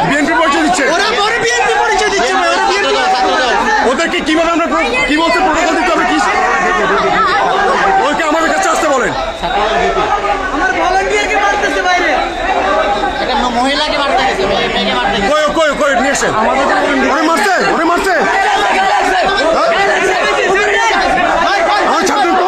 BNP পরিচয় দিচ্ছে, ওদেরকে কিভাবে আমরা কি বলতে প্রোটোকল দিতে হবে, কি ওকে আমাদের কাছে আসতে বলেন। আমার ভলান্টিয়ারকে মারতেছে বাইরে, একটা মহিলাকে মারতে গেছে, মেয়েকে মারতে গেছে। কই নিয়ে এসেন, ওরে মারছে আমার ছাত্র তো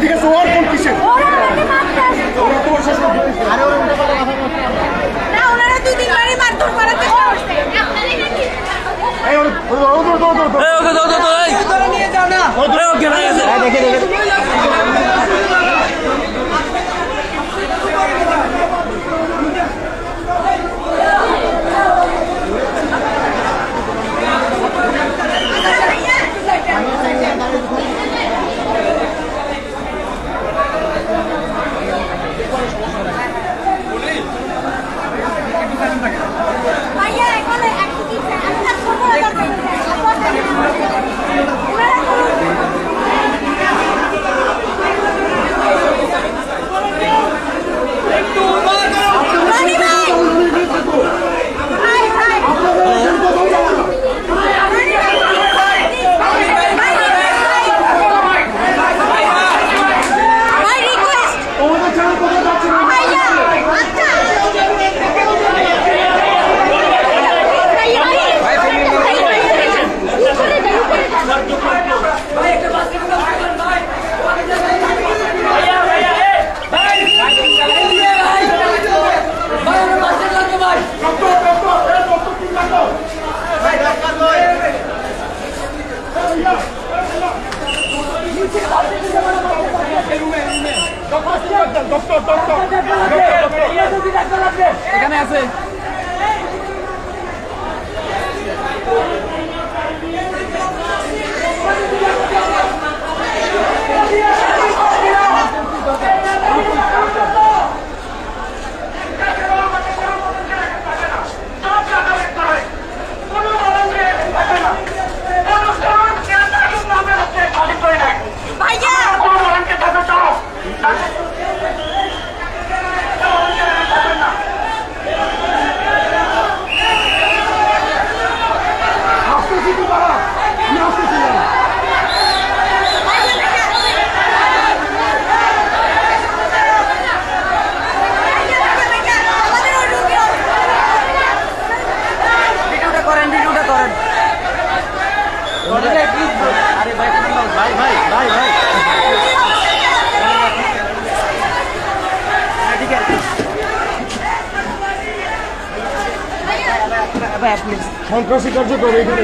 ঠিক আছে, ওর কোন কিসের এখানে আছে। সন্ত্রাসী কার্যক্রম এখানে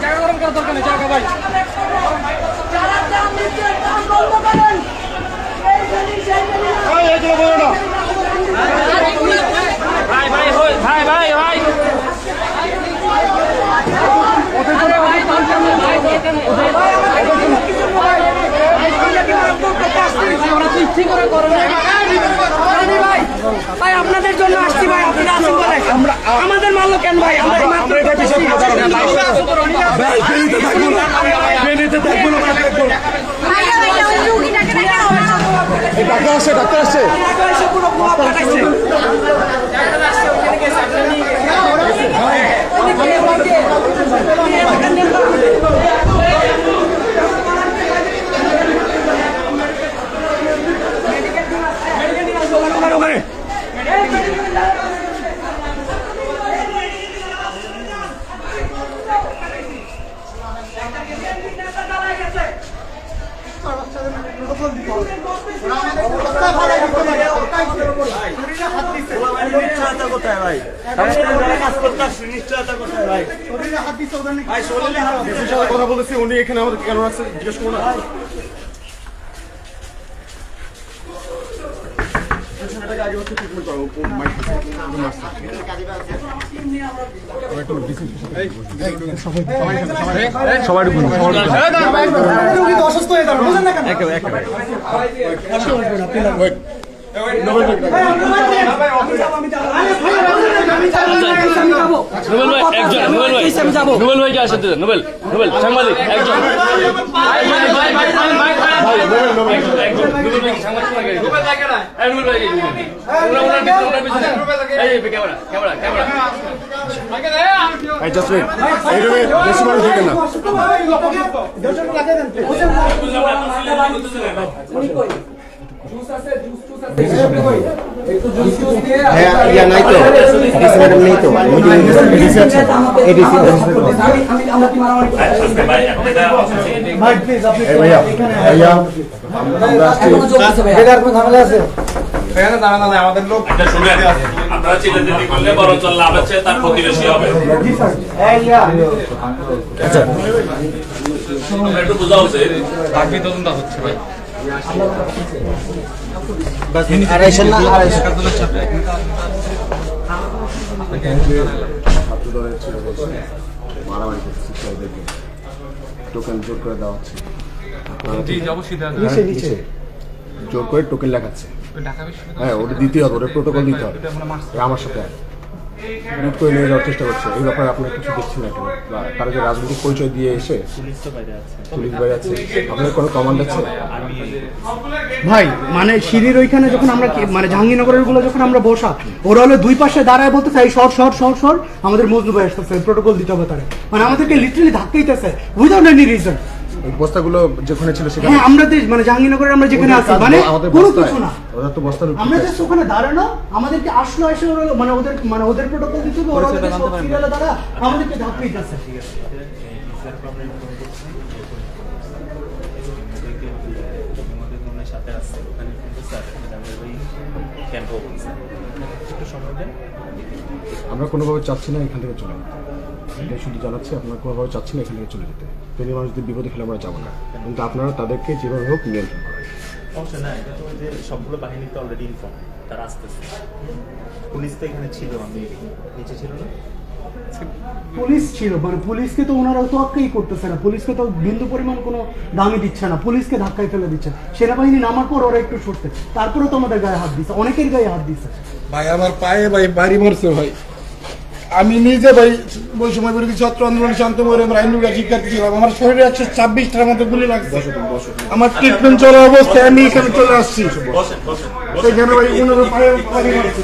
জায়গা গরম করার দরকার নেই, জায়গা ভাই এগুলো বলো না ভাই ভাই ভাই ভাই ভাই ওদের সৃষ্টি করে করো না ভাই ভাই আপনাদের জন্য আসছি ভাই আপনারা আসুন বলে আমাদের মারলো কেন ভাই আমরা এটা বিশাল প্রতারণা ভাই বেরিতে থাকবো না বেরিতে থাকবো না ডাক্তার আসছে ডাক্তার আসছে পুরো পাঠাইছে কথা বলতেছি উনি এখানে আমাদের কেন রাখছে জিজ্ঞেস করুন সবাই অসুস্থ হয়ে যাবে বুঝেন না কেন নোবেল ভাইকে আসেন নোবেল নোবেল সাংবাদিক একজন বেশি মানুষ দেখেন না নাই তো ডিসি ম্যাডাম নেই তো এডিসি আছে এডিসি ভাই প্লিজ আপনি ভাইয়া ভাইয়া আমরা বেকার কোনো ঝামেলা আছে এখানে দাঁড়ানো নাই আমাদের লোক এটা শুনেন আপনারা চিল্লাচিল্লি করলে বরঞ্চ লাভ হচ্ছে তার প্রতিবেশী হবে আচ্ছা একটু বোঝা উচিত বাকি তদন্ত হচ্ছে ভাই মারামারি করতেছি ছেলেদেরকে টোকেন জোর করে দেওয়া হচ্ছে জোর করে টোকেন লেখাচ্ছে হ্যাঁ ওটা দিতে হবে ওটা প্রোটোকল দিতে হবে আমার সাথে লুট করে নিয়ে যাওয়ার চেষ্টা করছে এই ব্যাপারে আপনার কিছু দেখছেন না কেন বা তারা যে রাজনৈতিক পরিচয় দিয়ে এসে পুলিশ বাইরে আছে আপনার কোনো কমান্ড আছে ভাই মানে সিঁড়ির ওইখানে যখন আমরা মানে জাহাঙ্গীরনগরের গুলো যখন আমরা বসা ওরা হলো দুই পাশে দাঁড়ায় বলতে চাই শর্ট শর্ট শর্ট শর্ট আমাদের মজনু ভাই আসতেছে প্রোটোকল দিতে হবে তারা মানে আমাদেরকে লিটারালি ধাক্কাইতেছে উইদাউট এনি রিজন ওই বস্তাগুলো যেখানে ছিল সেখানে হ্যাঁ আমরা মানে জাহাঙ্গীরনগরের আমরা যেখানে আছি মানে কোনো কিছু না ওরা তো বস্তা আমরা জাস্ট ওখানে দাঁড়ানো আমাদেরকে আসলো এসে ওরা মানে ওদের প্রোটোকল দিতে হবে ওরা ওদের সব সিরিয়ালে দাঁড়া আমাদেরকে ধাক্কাইতেছে ঠিক আছে আমরা কোনোভাবে চাচ্ছি না এখান থেকে চলে এটাই শুধু জানাচ্ছি আপনারা কোনোভাবে চাচ্ছি না এখান থেকে চলে যেতে তিনি মানুষ যদি বিপদে খেলে আমরা যাবো না কিন্তু আপনারা তাদেরকে যেভাবে হোক নিয়ন্ত্রণ করেন সমস্যা না এটা তো ওই যে সবগুলো বাহিনী তো অলরেডি ইনফর্ম তারা আসতেছে পুলিশ তো এখানে ছিল আমি নিচে ছিল না পুলিশ ছিল মানে পুলিশকে তো ওনারা তো আক্কাই করতেছে না পুলিশকে তো বিন্দু পরিমাণ কোনো দামই দিচ্ছে না পুলিশকে ধাক্কায় ফেলে দিচ্ছে সেনাবাহিনী নামার পর ওরা একটু সরতে তারপরে তো আমাদের গায়ে হাত দিচ্ছে অনেকের গায়ে হাত দিচ্ছে ভাই আমার পায়ে ভাই বাড়ি মারছে ভাই আমি নিজে ভাই ওই সময় বিরোধী ছাত্র আন্দোলন শান্তময় আমরা আইনুগা শিক্ষার্থী ছিলাম আমার শরীরে 126টার মতো গুলি লাগছে আমার ট্রিটমেন্ট চলার অবস্থায় আমি এখানে চলে আসছি সেখানে ভাই ওনার পায়ে বাড়ি মারছে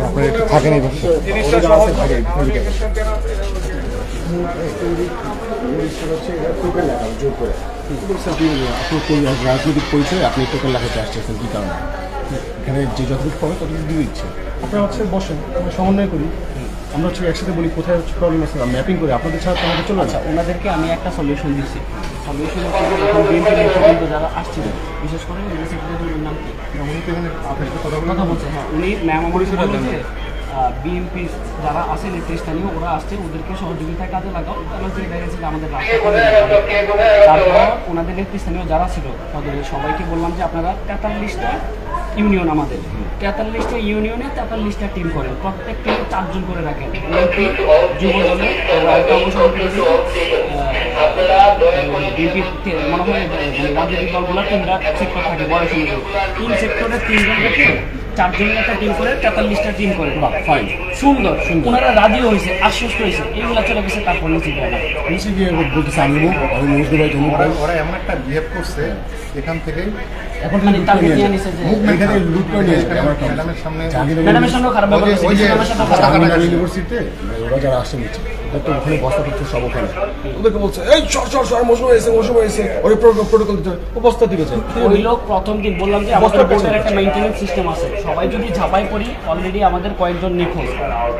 আপনার একটু থাকেন এই রাজনৈতিক পরিচয় আপনি টোকেন লেখাতে আসছেন কি কারণে এখানে যে যতটুকু পাবে ততটুকু দিয়ে দিচ্ছে আপনারা হচ্ছে বসেন আমরা সমন্বয় করি আমরা হচ্ছে একসাথে বলি কোথায় প্রবলেম আছে, ম্যাপিং করে আপনাদের ছাড়া তো আমাদের চলে আচ্ছা ওনাদেরকে আমি একটা সলিউশন দিচ্ছি। সলিউশন হচ্ছে যে যখন বিএনপি নেতৃবৃন্দ যারা আসছিল, বিশেষ করে সেক্রেটারির নাম কি কথা বলছে, হ্যাঁ উনি ম্যাম আমার বললেন যে বিএনপি যারা আছে নেতৃস্থানীয় ওরা আসছে, ওদেরকে সহযোগিতার কাজে লাগাও, তাহলে হচ্ছে দেখা গেছে যে আমাদের তারপর ওনাদের নেতৃস্থানীয় যারা ছিল তাদের সবাইকে বললাম যে আপনারা 43টা ইউনিয়ন, আমাদের 43টা ইউনিয়নে 43টা টিম করেন, প্রত্যেক টিমে 4 জন করে রাখেন। বিএনপি যুব দলে বিএনপি মনে হয় রাজনৈতিক দলগুলো 3টা সেক্টর থাকে বয়স অনুযায়ী, 3 সেক্টরে 3 জন রেখে 4 জনের একটা টিম করে 43টা টিম করে। ফাইন, সুন্দর। ওনারা রাজি হয়েছে, আশ্বস্ত হয়েছে, এইগুলা চলে গেছে। তারপর নিচে যায় না, নিচে গিয়ে বলতেছে আমি মজনু ভাই জমি ভাই ওরা এমন একটা বিহেভ করছে এখান থেকে এখন মানে তাকে নিয়ে নিছে যে এখানে লুট করে নিয়ে যাবে। আমার ম্যাডামের সামনে ম্যাডামের সঙ্গে খারাপ ব্যবহার করছে, ওই যে ম্যাডামের সাথে খারাপ জামিনার ইউনিভার্সিটিতে ওরা যারা আসছে নিচ্ছে তো ওখানে বস্তা করছে সব ওখানে, ওদেরকে বলছে এই সর মজনু হয়েছে ওই প্রোটোকল দিতে ও বস্তা দিয়েছে। ওই লোক প্রথম দিন বললাম যে আমাদের বোর্ডের একটা মেইনটেনেন্স সিস্টেম আছে, সবাই যদি ঝাপাই করি অলরেডি আমাদের কয়েকজন নিখোঁজ,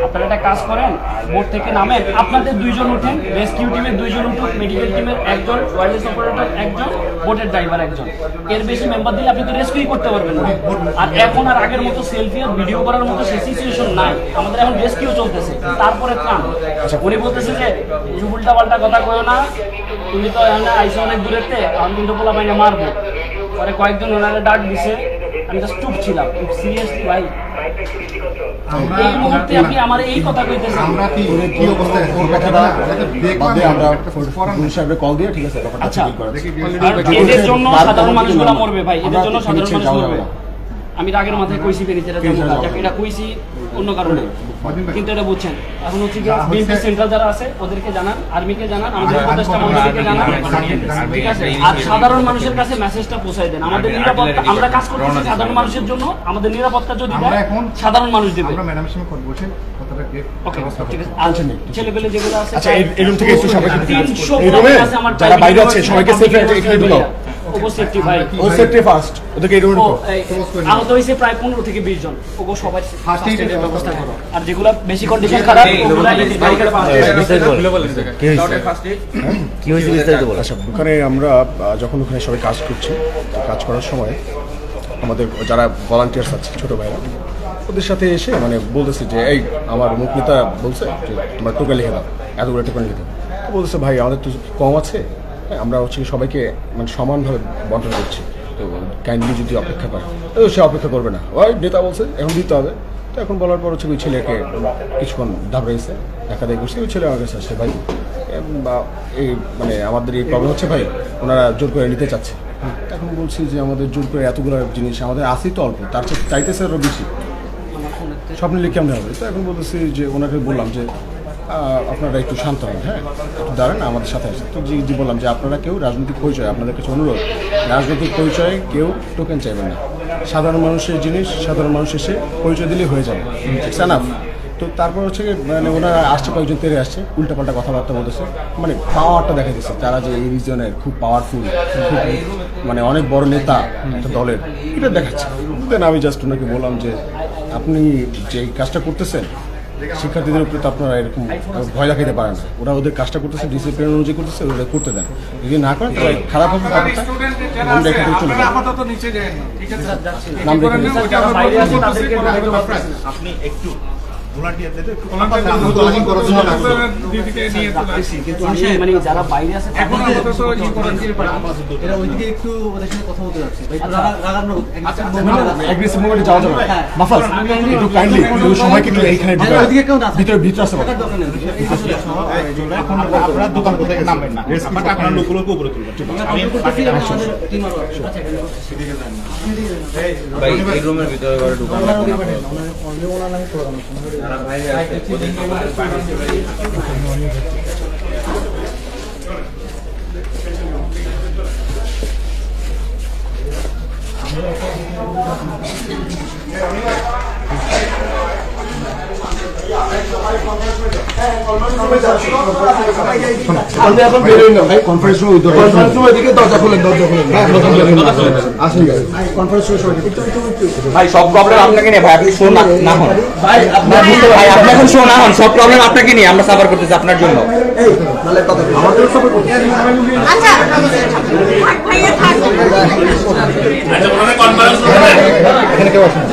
আপনারা একটা কাজ করেন বোর্ড থেকে নামেন, আপনাদের 2 জন উঠেন, রেস্কিউ টিমের 2 জন উঠুন, মেডিকেল টিমের 1 জন, ওয়্যারলেস অপারেটর 1 জন, বোটের ড্রাইভার 1 জন। এর বেশি মেম্বার দিলে আপনি তো রেস্কিউ করতে পারবেন না। আর এখন আর আগের মতো সেলফি আর ভিডিও করার মতো সেই সিচুয়েশন নাই, আমাদের এখন রেস্কিউ চলতেছে। তারপরে ত্রাণ, উনি বলতেছে যে উল্টা পাল্টা কথা কয়ো না, তুমি তো আইসো অনেক দূরেতে, আমি কিন্তু পোলা পাইনে মারবো। পরে কয়েকজন ওনারা ডাক দিছে, আমি জাস্ট চুপ ছিলাম। সিরিয়াসলি ভাই, এই মুহূর্তে আপনি আমার এই কথা কইতেছেন, আমরা কি অবস্থায় ওর কথাটা বাদে আমরা পুলিশ সাহেবকে কল দিয়ে ঠিক আছে ব্যাপারটা আচ্ছা, ঠিক করা আর এদের জন্য সাধারণ মানুষগুলো মরবে ভাই, এদের জন্য সাধারণ মানুষ মরবে। আমি রাগের মাথায় কইছি বেরিয়েছে, এটা কইছি অন্য কারণে, কিন্তু এটা বুঝছেন। এখন হচ্ছে কি বিএনপি সেন্ট্রাল যারা আছে ওদেরকে জানান, আর্মিকে জানান, আমাদের উপদেষ্টা মন্ত্রীকে জানান, ঠিক আছে? আর সাধারণ মানুষের কাছে মেসেজটা পৌঁছায় দেন। আমাদের নিরাপত্তা, আমরা কাজ করতেছি সাধারণ মানুষের জন্য, আমাদের নিরাপত্তা যদি দেয় সাধারণ মানুষ দেবে। আমরা ম্যাডামের সঙ্গে কথা বসে কথাটা ওকে, ঠিক আছে। আর ছেলেপেলে যেগুলো আছে, আচ্ছা এই রুম থেকে একটু সবাইকে 300 এই রুমে আছে আমার যারা বাইরে আছে সবাইকে সেফ এখানে দিলো অবশ্যই ভাই, ও সেফটি ফার্স্ট ওদেরকে এই রুমে আহত হয়েছে প্রায় 15 থেকে 20 জন, ওগো সবাই ফার্স্ট এডের ব্যবস্থা করো। আর যেগুলো বেশি কন্ডিশন খারাপ ওগুলো মেডিকেলে পাঠাও। কি হয়েছে বিস্তারিত বলো। আচ্ছা ওখানে আমরা যখন ওখানে সবাই কাজ করছি, কাজ করার সময় আমাদের যারা ভলান্টিয়ার্স আছে ছোট ভাইরা ওদের সাথে এসে মানে বলতেছে যে এই আমার মুখ নেতা বলছে যে তোমার টোকেন লিখে দাও, এতগুলো টোকেন লিখে দাও। বলতেছে ভাই আমাদের তো কম আছে, আমরা হচ্ছে সবাইকে মানে সমানভাবে বন্টন করছি, তো কাইন্ডলি যদি অপেক্ষা করে সে অপেক্ষা করবে না, ওই নেতা বলছে এখন দিতে হবে। তো এখন বলার পর হচ্ছে ওই ছেলেকে কিছুক্ষণ দাবড়াইছে, দেখা দেয় করছে, ওই ছেলে আমার কাছে আসছে ভাই এই মানে আমাদের এই প্রবলেম হচ্ছে ভাই, ওনারা জোর করে নিতে চাচ্ছে। এখন বলছি যে আমাদের জোর করে এতগুলো জিনিস আমাদের আসেই তো অল্প, তার চেয়ে চাইতেছে আরও বেশি, স্বপ্নে লিখে কেমন হবে। তো এখন বলতেছি যে ওনাকে বললাম যে আপনারা একটু শান্ত হন, হ্যাঁ একটু দাঁড়ান আমাদের সাথে আসেন। তো জি বললাম যে আপনারা কেউ রাজনৈতিক পরিচয়, আপনাদের কাছে অনুরোধ, রাজনৈতিক পরিচয়ে কেউ টোকেন চাইবেন না, সাধারণ মানুষের জিনিস সাধারণ মানুষ এসে পরিচয় দিলে হয়ে যাবে, ইটস এনাফ। তো তারপর হচ্ছে মানে ওনারা আসছে, কয়েকজন তেরে আসছে, উল্টাপাল্টা কথাবার্তা বলতেছে, মানে পাওয়ারটা দেখা দিচ্ছে তারা যে এই রিজনের খুব পাওয়ারফুল, খুব মানে অনেক বড় নেতা একটা দলের, এটা দেখাচ্ছে। দেন আমি জাস্ট ওনাকে বললাম যে আপনি যে কাজটা করতেছেন শিক্ষার্থীদের উপরে তো আপনারা এরকম ভয় দেখাইতে পারেন না, ওরা ওদের কাজটা করতেছে ডিসিপ্লিন অনুযায়ী করতেছে, ওরা করতে দেন, যদি না করেন তাহলে খারাপ হবে। নাম রেখে দিয়ে চলে আপনি একটু মানে যারা বাইরে আছে এরা ওইদিকে একটু ওদের সাথে কথা বলতে যাচ্ছে। যাওয়া যাবে মাফাজ একটু কাইন্ডলি সবাইকে একটু এইখানে ভিতরে আসতে পারে। আপনার দোকান কোথায় নামবেন না, আপনার লোকগুলোকে উপরে তুলবেন। ভাই এই রুমের ভিতরে ঘরে ঢুকান সবাই আপনি এখন বেরোই না ভাই, কনফারেন্স রুমে কনফারেন্স রুমের দিকে দরজা খুলেন, দরজা খুলেন। আসেন guys। কনফারেন্স শুরু সবাই ভাই সব প্রবলেম আপনাকে নিয়ে ভাই, আপনি শো না হন ভাই আপনি ভাই, আপনি এখন শো না হন, সব প্রবলেম আপনাকে নিয়ে, আমরা সাফার করতেছি আপনার জন্য। আমাদের সাপোর্ট করতে আচ্ছা ভাইয়া থাক আচ্ছা ওখানে কনফারেন্স করতে এখানে কেউ আসেন